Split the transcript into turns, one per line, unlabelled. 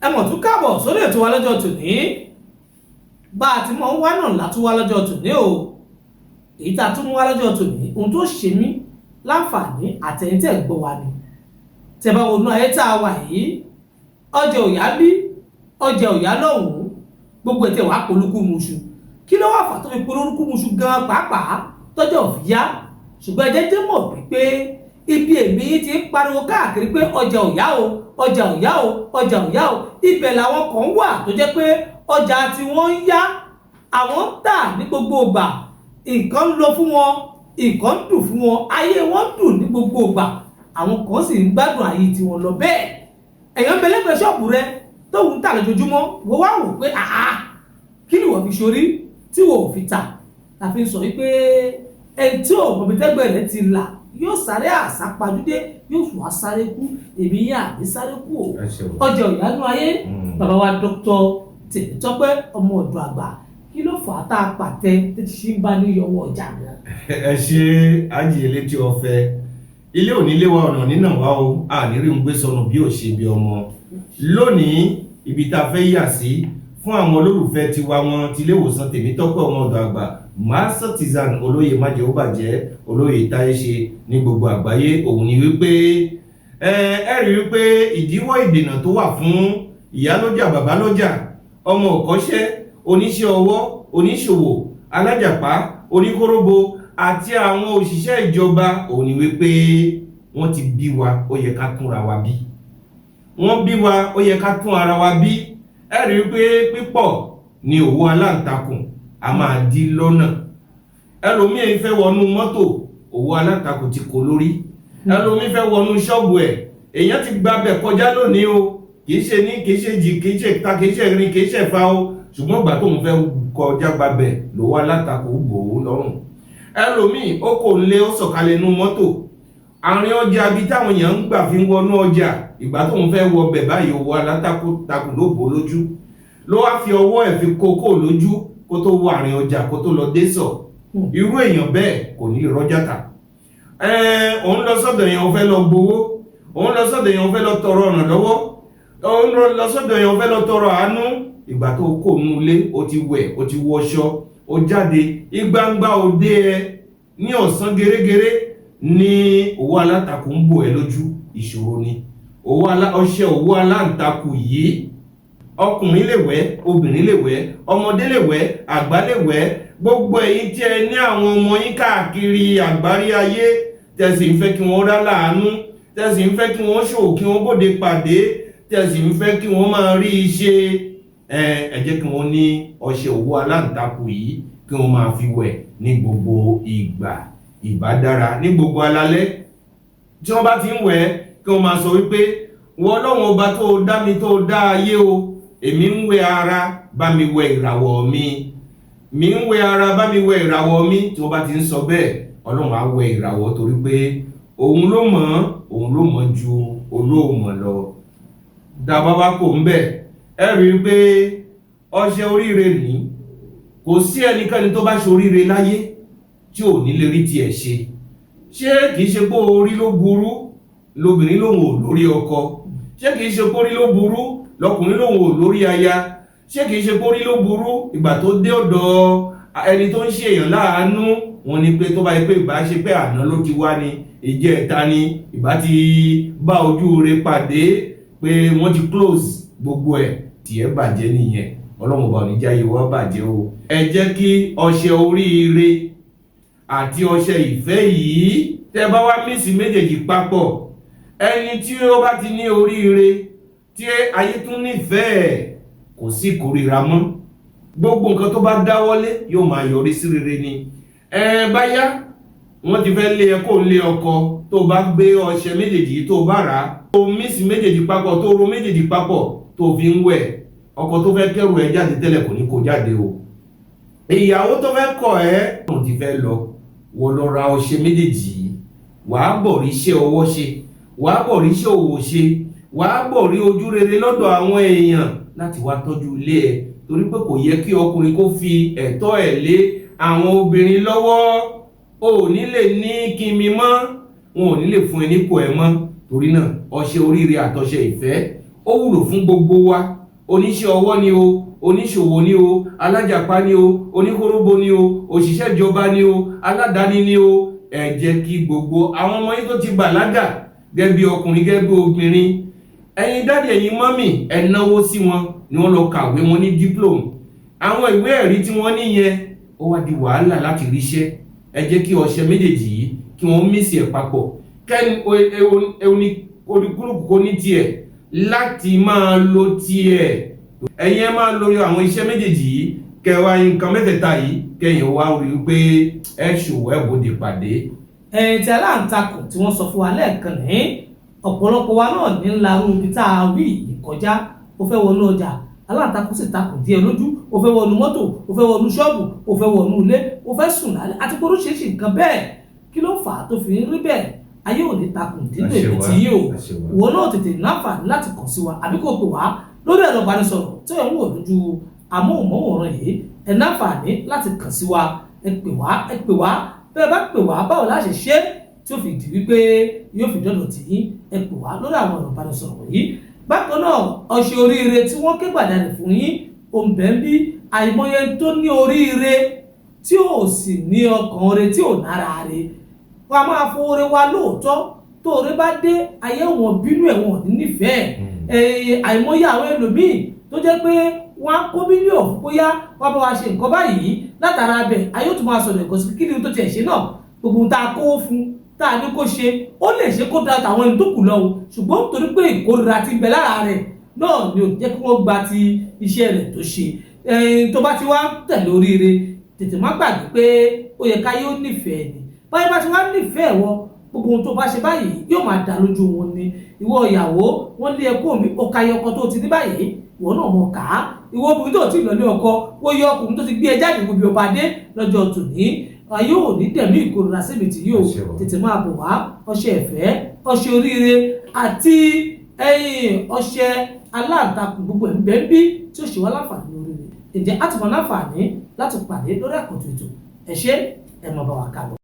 ẹ mọ̀ tún káàbọ̀ sórí ètò wa lọ́jọ́ tòní bá a ti mọ̀ ń wá náà látún wá lọ́jọ́ tòní o èyí tá a tún mú wá lọ́jọ́ tòní ohun tó ṣe mí láǹfààní àtẹ̀yìntẹ̀ gbọ́ wa ni tẹ́ bá wọnú ayé tá a wà yìí ọjà òyà bí ọjà òyà lọ́hùn-ún gbogbo ètè wàá polúkú muṣu kí ló wà fà tó fi polúkú muṣu gan pàápàá tọ́jọ́ òfin yá ṣùgbọ́n ẹjẹ́ jẹ́ mọ̀ wípé ibi èmi ti ń pariwo káàkiri pé ọjà òyà o ọjà òyà o ọjà òyà o ibẹ̀ làwọn kan wà tó jẹ́ pé ọjà tí wọ́n ń yá àwọn ń tà ní gbogbo ìgbà nǹkan ń lọ fún wọn nǹkan ń dùn fún wọn ayé wọn ń dùn ní gbogbo ìgbà àwọn kan sì ń gbádùn ayé tí wọ́n lọ bẹ́ẹ̀ èèyàn bẹ̀lẹ́gbẹ̀ ṣọ́ọ̀bù rẹ tó ń tà lójoojúmọ́ wọ́n wá wò pé kí ni wọ́n fi ṣorí tí wọ́n ò fi tà tàbí sọ wípé ẹni tí ò mọ̀ bí tẹ́gbẹ̀ rẹ̀ ti là yóò sáré àsápajúdé yóò fún wa sáré kú èmi yà ní sáré kú o ọjà ìyanu ayé bàbá wa Dr. Tèmítọ́pẹ́ ọmọ ọ̀dọ̀ àgbà kí ló fà á tá a pàtẹ títí sí ń bá ní ọwọ́ ọjà rẹ.
ẹ ṣe ajíyẹ létí ọ̀fẹ́ ilé òní lé wa ọ̀nà nínà wa o àníri ń gbé sọnù bí ò ṣe bí ọmọ lónìí ibi tá a fẹ́ yà sí fún àwọn olólùfẹ́ tiwa wọn ti ilé ìwòsàn Tèmítọ́pẹ́ ọmọ ọ̀dọ̀ àgbà Mastertizan olóyè májèwóbàjẹ́ olóyè táyéṣe ní gbogbo àgbáyé òun ni wípé ẹ rí wípé ìdíwọ́ ìdènà tó wà fún ìyálọ́jà bàbálọ́jà ọmọ òkọ́ṣẹ́ oníṣẹ́ ọwọ́ oníṣòwò alájàpá oníkóróbo àti àwọn òṣìṣẹ́ ìjọba òun ni wípé wọ́n ti bí wa ó yẹ ká túnra wa bí wọ́n bí wa ó yẹ ká tún ara wa bí ẹ rí wípé pípọ̀ ni òwò aláǹtakùn a máa dí lọ́nà ẹlòmíì fẹ́ wọnú mọ́tò òwò aláǹtakùn ti kó lórí ẹlòmíì fẹ́ wọnú ṣọ́ọ̀bù ẹ̀ èèyàn ti gba bẹ̀ kọjá lónìí o kìí ṣe ní kìí ṣe jì kìí ṣe ta kìí ṣe rin kìí ṣe fa o ṣùgbọ́n ìgbà tóun fẹ́ kọjá gba bẹ̀ lówó aláǹtakùn bò ó lọ́rùn ẹlòmíì ó kò lé ó sọ̀kalẹ̀ nú mọ́tò àárín ọjà bí táwọn èèyàn ń gbà fi ń wọnú ọjà ìgbà tóun fẹ́ wọ bẹ̀ báyìí òwò aláǹtakùn ló bò ó lójú ló wá fi ọwọ́ ẹ̀ fi kókó lójú kó tó wọ àárín ọjà kó tó lọ dé sọ irú èèyàn bẹ́ẹ̀ kò ní lè rọ́jà tà òun lọ sọ́dọ̀ èèyàn fẹ́ lọ gbowó òun lọ sọ́dọ̀ èèyàn fẹ́ lọ tọrọ ọ̀nà lọ́wọ́ òun lọ sọ́dọ̀ èèyàn fẹ́ lọ tọrọ àánú ìgbà tó kó nú ilé ó ti wẹ̀ ó ti wọṣọ ó jáde ìgbangba òde ẹ ní ọ̀sán gẹ́rẹ́gẹ́rẹ́ ní owó aláǹtakùn ń bò ẹ lójú ìṣòro ni ọṣẹ owó aláǹtakùn yìí ọkùnrin lè wẹ̀ obìnrin lè wẹ̀ ọmọdé lè wẹ̀ àgbà lè wẹ̀ gbogbo ẹ̀yin tí ẹ ní àwọn ọmọ yín káàkiri àgbárí ayé tẹ̀sí ń fẹ́ kí wọ́n rá láàánú tẹ̀sí ń fẹ́ kí wọ́n ṣòwò kí wọ́n bòde pàdé tẹ̀sí ń fẹ́ kí wọ́n máa rí iṣẹ́ ẹ jẹ́ kí wọ́n ní ọṣẹ òwò aláǹtakùn yìí kí wọ́n máa fi wẹ̀ ní gbogbo ìgbà ìbádára ní gbogbo alálẹ́ tí wọ́n bá ti ń wẹ̀ kí wọ́n máa sọ wípé wọ́n Ọlọ́run ọba tó dá mi tó dá ayé o èmi ń wẹ̀ ara bá mi wẹ̀ ìràwọ̀ mi ń wẹ̀ ara bá mi wẹ̀ ìràwọ̀ mi tí wọ́n bá ti ń sọ bẹ́ẹ̀ Ọlọ́run á wẹ̀ ìràwọ̀ torí pé òun ló mọ̀ ju olóòmọ̀ lọ dábàá bá kò ń bẹ̀ ẹ rí i pé ọṣẹ oríire ní kò sí ẹnikẹ́ni tó bá ṣe oríire láyé tí ò ní lè rí tiẹ̀ ṣe kìí ṣe pé orí ló burú lóbìnrin lòun ò lórí ọkọ ṣé kìí ṣe pórí ló burú lọkùnrin lòun ò lórí aya ṣé kìí ṣe pórí ló burú ìgbà tó dé ọ̀dọ̀ ẹni tó ń ṣe èèyàn láàánú wọn ni pé tó bá yẹ pé ìgbà ṣe pé àná ló ti wá ní ìjẹta ni ìgbà ti bá ojú rẹ̀ pàdé pé wọ́n ti close gbogbo ẹ̀ tiẹ̀ bàjẹ́ nìyẹn Ọlọ́run bá oníjà yìí wá bàjẹ́ o ẹ jẹ́ kí ọṣẹ oríire àti ọṣẹ ìfẹ́ yìí tẹ́ bá wá mísì méjèèjì papọ̀ ẹni tí ó bá ti ní oríire tí ayé tún nífẹ̀ẹ́ kò sí ìkórìíra mọ́ gbogbo nǹkan tó bá dáwọ́lé yóò máa yọrí sí rere ni báyá wọ́n ti fẹ́ lé ẹ kó lé ọkọ tó bá gbé ọṣẹ méjèèjì tó bá rà tó mísì méjèèjì papọ̀ tó ro méjèèjì papọ̀ tó fi ń wẹ̀ ọkọ tó fẹ́ kẹ́rù ẹ jáde tẹ́lẹ̀ kò ní kó jáde o ìyàwó tó fẹ́ kọ̀ ẹ́ wọ́n ti fẹ́ lọ wọ́n lọ ra ọṣẹ méjèèjì wàá bọ̀ rí iṣẹ́ ọwọ́ ṣe wàá bọ̀ rí iṣẹ́ òwò ṣe wàá bọ̀ rí ojú rere lọ́dọ̀ àwọn èèyàn láti wá tọ́jú ilé ẹ̀ torí pé kò yẹ kí ọkùnrin kó fi ẹ̀tọ́ ẹ̀ lé àwọn obìnrin lọ́wọ́ o ò ní lè ní kíni mọ́ wọn ò ní lè fún ẹ nípò ẹ mọ́ torí náà ọṣẹ oríire àtọṣẹ ìfẹ́ ó wúlò fún gbogbo wa, oníṣẹ́ ọwọ́ ni o, oníṣòwò ni o, alájàpá ni o, oníkóróbó ni o, òṣìṣẹ́ ìjọba ni o, aládàáni ni o. Ẹ jẹ́ kí gbogbo àwọn ọmọ yín tó ti bàlágà gẹ́gẹ́ bí ọkùnrin gẹ́gẹ́ bí obìnrin, ẹ̀yin dáàdì ẹ̀yin mọ́mì, ẹ náwó sí wọn ni wọ́n lọ kàwé wọn ní diploma. Àwọn ìwé ẹ̀rí tí wọ́n níyẹn ó wá di wàhálà láti ríṣẹ́. Ẹ jẹ́ kí ọṣẹ méjèèjì yìí kí wọ́n mísì ẹ̀ papọ̀, kẹ́ni olúkúlùkù kó ní tiẹ̀ láti máa lo tiẹ̀. Ẹ̀yin ẹ máa lo àwọn iṣẹ́ méjèèjì yìí, kẹwàá nǹkan mẹ́tẹ̀ẹ̀ta yìí kẹ́yìn wá rí i pé ẹ ṣòwò ẹ bòde pàdé.
Tí aláǹtakùn tí wọ́n sọ fún wa lẹ́ẹ̀kan ní ọ̀pọ̀lọpọ̀ wa náà ní larú ibi tá a wí ìkọjá. Ó fẹ́ wọnú ọjà, aláǹtakùn sì takùn díẹ̀ lójú, ó fẹ́ wọnú mọ́tò, ó fẹ́ wọnú ṣọ́ọ̀bù, ó fẹ́ wọnú ilé, ó fẹ́ sùn lálẹ́ àti oríṣiríṣi nǹkan bẹ́ẹ̀. Kí ló fà á tó fi ń rí bẹ́ẹ̀? Ayé ò ní takùn dídò ibi tí yìí o. Ìwọ náà tètè láǹfààní láti kàn sí wa àbí kò pè wá lórí ẹ̀rọ ìbánisọ̀rọ̀ tí ẹ̀ ń wò lójú amóhùnmáwòrán yìí. Ẹ láǹfààní láti kàn sí wa, ẹ pè wá bẹ́ẹ̀ bá pè wá báwo la ṣe ṣe tí ó fi di wípé yóò fi dọ́dọ̀ tì yín. Ẹ pè wá lórí àwọn ẹ̀rọ ìbánisọ̀rọ̀ yìí. Bákan náà ọṣẹ oríire tí wọ́n ké gbàdánù fún yín òǹbẹ̀ ń bí àìmọye tó ní oríire tí ò sì ní ọkàn rẹ tí ò nára rẹ. Wọ́n a máa fowó rẹ wá lóòótọ́ tó rẹ bá dé ayé wọn bínú ẹ̀ wọn ní nífẹ̀ẹ́. Àìmọye àwọn ẹlòmíì tó jẹ́ pé wọ́n á kó mílíọ̀nù bóyá wọ́n bá wa ṣe nǹkan báyìí látara bẹ̀ ayé tó máa sọ̀rọ̀ ẹ̀kọ́ sí kí ni tó tiẹ̀ ṣe náà gbogbo tá a kó fún tá a ní kó ṣe ó lè ṣe kó dáa tàwọn ẹni tó kù lọ o ṣùgbọ́n torí pé ìkórira ti bẹ lára rẹ̀ náà ni ò jẹ́ kí wọ́n gba ti iṣẹ́ rẹ̀ tó ṣe. Tó bá ti wá tẹ̀lé oríire tètè má gbàgbé pé ó yẹ káyé ó nífẹ̀ẹ́ ni báyìí bá ti wá nífẹ̀ẹ́ wọ gbogbo ohun tó bá ṣe báyìí yóò máa dá lójú wọn ni. Ìwọ ìyàwó wọn lé ẹkọ mi ó ka ọkọ tó ti ní báyìí ìwọ náà mọ ká ìwọ obìnrin tó ti lọ ní ọkọ ó yọ ọkùnrin tó ti gbé ẹ jáde gbogbo ọba dé lọ́jọ́ tòní yóò ní tẹ̀mí ìkórira síbi tí yóò tètè máa bọ̀ wá ọṣẹ ìfẹ́ ọṣẹ oríire àti ọṣẹ aláǹtakùn gbogbo ẹ̀ ń bẹ́ ń bí tí ó ṣe wá láǹfààní lórí rẹ̀. Ǹjẹ́ a ti mọ láǹfààní láti pàdé lórí àkọ́tún ètò ẹ ṣé ẹ mọ̀ bá wa káàbọ̀.